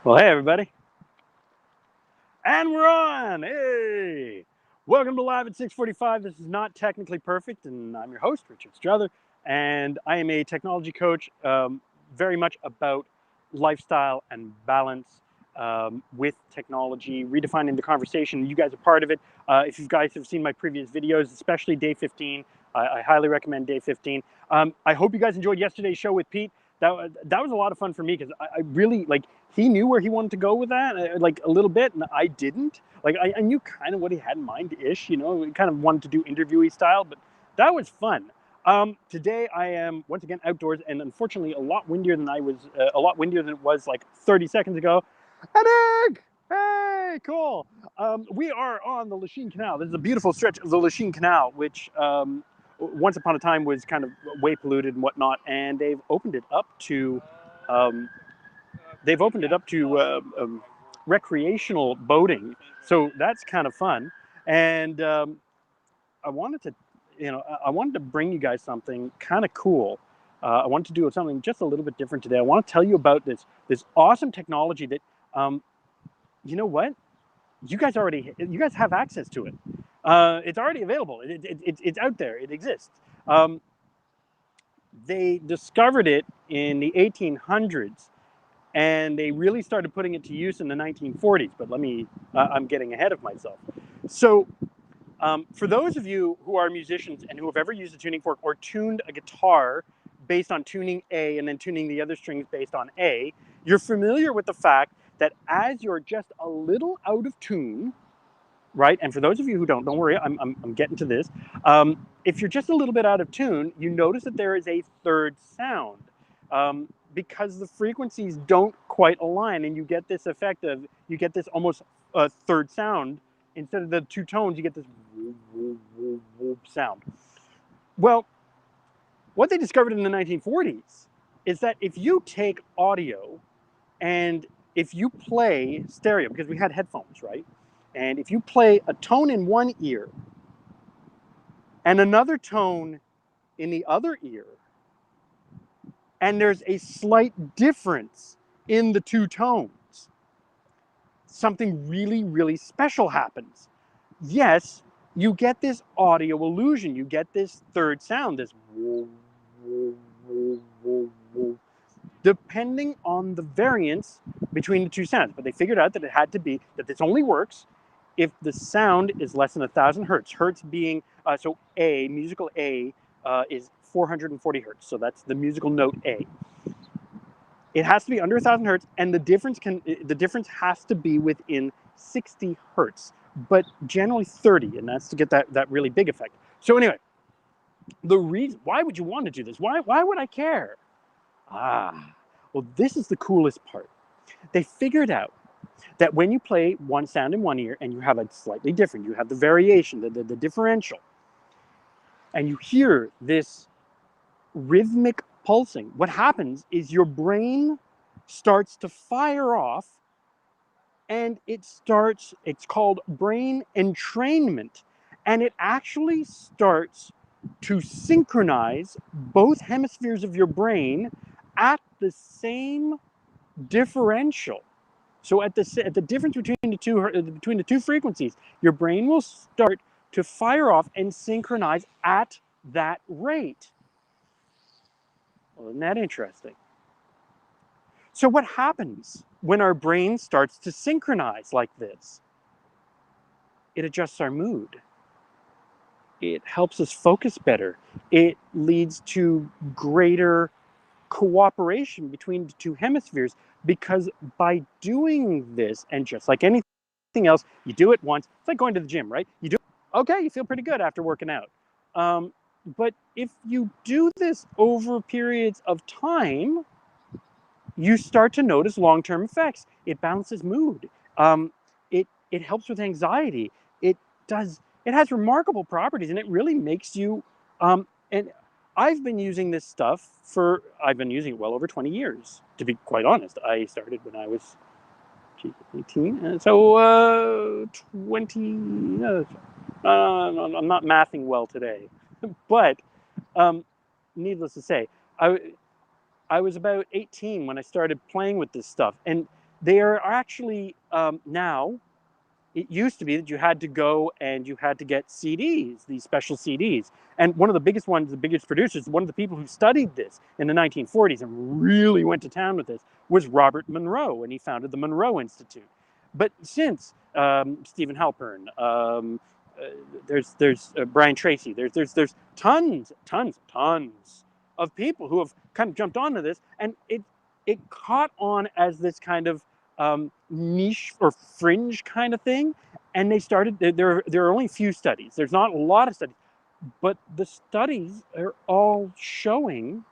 Well, hey, everybody. And we're on. Hey. Welcome to Live at 6:45. This is not Technically Perfect, and I'm your host, Richard Strother. And I am a technology coach, very much about lifestyle and balance with technology, redefining the conversation. You guys are part of it. If you guys have seen my previous videos, especially day 15, I highly recommend day 15. I hope you guys enjoyed yesterday's show with Pete. That was a lot of fun for me because I really, like, he knew where he wanted to go with that, like a little bit, and I didn't. Like, I knew kind of what he had in mind-ish, you know, kind of wanted to do interviewee style, but that was fun. Today I am once again outdoors, and unfortunately a lot windier than it was like 30 seconds ago. An egg! Hey, cool. We are on the Lachine Canal. This is a beautiful stretch of the Lachine Canal, which once upon a time was kind of way polluted and whatnot, and they've opened it up to recreational boating. So that's kind of fun. And I wanted to bring you guys something kind of cool. I wanted to do something just a little bit different today. I want to tell you about this awesome technology that, you know what? You guys have access to it. It's already available. It's out there. It exists. They discovered it in the 1800s, and they really started putting it to use in the 1940s. But I'm getting ahead of myself. So for those of you who are musicians and who have ever used a tuning fork or tuned a guitar based on tuning A and then tuning the other strings based on A, you're familiar with the fact that as you're just a little out of tune, right? And for those of you who don't worry, I'm getting to this. If you're just a little bit out of tune, you notice that there is a third sound because the frequencies don't quite align, and you get this effect of, you get this almost third sound. Instead of the two tones, you get this whoop, whoop, whoop, whoop sound. Well, what they discovered in the 1940s is that if you take audio and if you play stereo, because we had headphones, right? And if you play a tone in one ear and another tone in the other ear, and there's a slight difference in the two tones, something really, really special happens. Yes, you get this audio illusion. You get this third sound, this woo, woo, woo, woo, woo, depending on the variance between the two sounds. But they figured out that it had to be, that this only works if the sound is less than 1,000 hertz. Hertz being, so A, musical A, is 440 hertz. So that's the musical note A. It has to be under 1,000 hertz, and the difference has to be within 60 hertz, but generally 30, and that's to get that really big effect. So anyway, the reason, why would you want to do this? Why would I care? Well, this is the coolest part. They figured out that when you play one sound in one ear and you have a slightly different, you have the variation, the differential, and you hear this rhythmic pulsing, what happens is your brain starts to fire off, and it's called brain entrainment, and it actually starts to synchronize both hemispheres of your brain at the same differential. So at the difference between the two frequencies, your brain will start to fire off and synchronize at that rate. Well, isn't that interesting? So what happens when our brain starts to synchronize like this? It adjusts our mood. It helps us focus better. It leads to greater cooperation between the two hemispheres, because by doing this, and just like anything else, you do it once. It's like going to the gym, right? You do it, okay, you feel pretty good after working out. But if you do this over periods of time, you start to notice long-term effects. It balances mood. It helps with anxiety. It has remarkable properties, and it really makes you. And I've been using this stuff I've been using it well over 20 years. To be quite honest, I started when I was 18, and so 20. I'm not mathing well today, but needless to say, I was about 18 when I started playing with this stuff, and they are actually now, it used to be that you had to go and you had to get CDs, these special CDs. And one of the biggest ones, the biggest producers, one of the people who studied this in the 1940s and really went to town with this was Robert Monroe, and he founded the Monroe Institute. But since Stephen Halpern, there's Brian Tracy, there's tons of people who have kind of jumped onto this, and it caught on as this kind of niche or fringe kind of thing, and they started. There are only a few studies. There's not a lot of studies, but the studies are all showing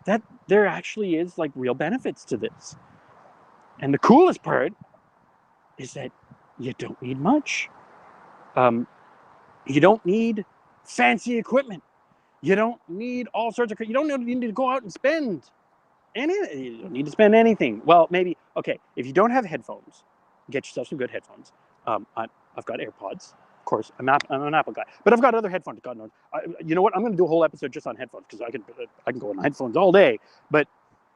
that there actually is like real benefits to this. And the coolest part is that you don't need much. You don't need fancy equipment. You don't need all sorts of. You don't need to go out and spend anything. You don't need to spend anything. Well, maybe, okay, if you don't have headphones, get yourself some good headphones. I've got AirPods. Of course, I'm an Apple guy, but I've got other headphones. God knows. You know what? I'm going to do a whole episode just on headphones because I can go on headphones all day. But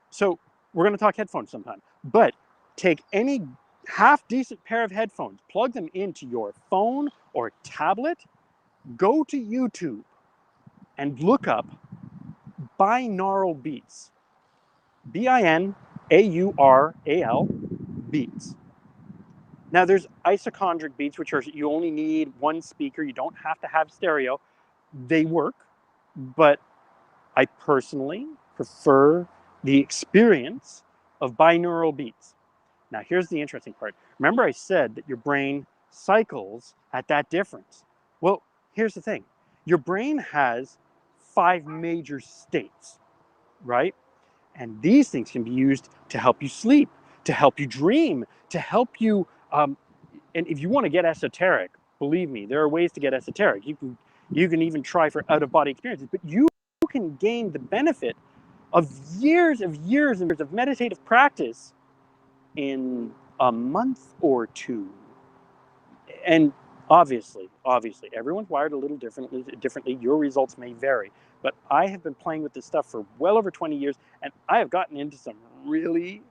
so we're going to talk headphones sometime. But take any half decent pair of headphones, plug them into your phone or tablet, go to YouTube and look up binaural beats. B-I-N-A-U-R-A-L beats. Now there's isochondric beats, which are you only need one speaker. You don't have to have stereo. They work, but I personally prefer the experience of binaural beats. Now here's the interesting part. Remember I said that your brain cycles at that difference. Well, here's the thing. Your brain has 5 major states, right? And these things can be used to help you sleep, to help you dream, to help you. And if you want to get esoteric, believe me, there are ways to get esoteric. You can even try for out-of-body experiences, but you can gain the benefit of years of meditative practice in a month or two. And obviously, everyone's wired a little differently. Your results may vary. But I have been playing with this stuff for well over 20 years, and I have gotten into some really,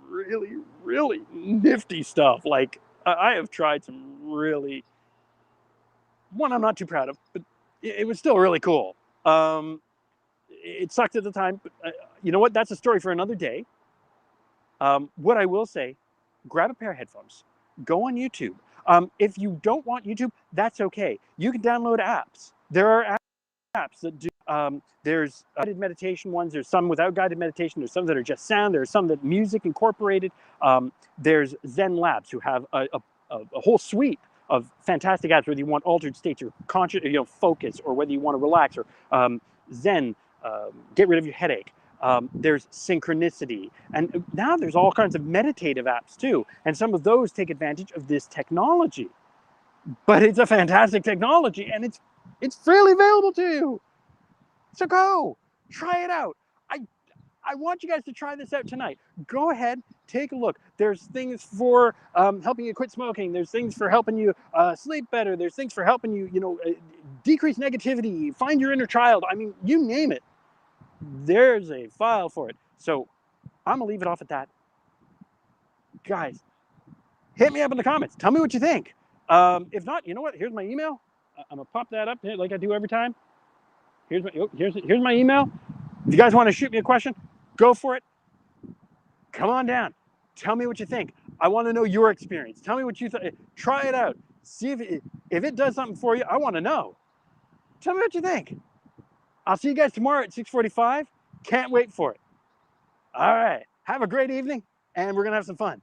really, really nifty stuff. Like, I have tried some really, one I'm not too proud of, but it was still really cool. It sucked at the time, but you know what? That's a story for another day. What I will say, grab a pair of headphones, go on YouTube. If you don't want YouTube, that's okay. You can download apps. There are apps that do, there's guided meditation ones, there's some without guided meditation, there's some that are just sound, there's some that music incorporated. There's Zen Labs who have a whole suite of fantastic apps, whether you want altered states or conscious, focus, or whether you want to relax, or Zen, get rid of your headache. There's Synchronicity, and now there's all kinds of meditative apps too, and some of those take advantage of this technology. But it's a fantastic technology, and it's freely available to you. So go, try it out. I want you guys to try this out tonight. Go ahead, take a look. There's things for helping you quit smoking. There's things for helping you sleep better. There's things for helping you, decrease negativity, find your inner child. I mean, you name it. There's a file for it. So I'm gonna leave it off at that. Guys, hit me up in the comments. Tell me what you think. If not, you know what? Here's my email. I'm gonna pop that up here like I do every time. Here's my email. If you guys want to shoot me a question, go for it. Come on down. Tell me what you think. I want to know your experience. Tell me what you think. Try it out. See if it does something for you. I want to know. Tell me what you think. I'll see you guys tomorrow at 6:45. Can't wait for it. All right. Have a great evening, and we're gonna have some fun.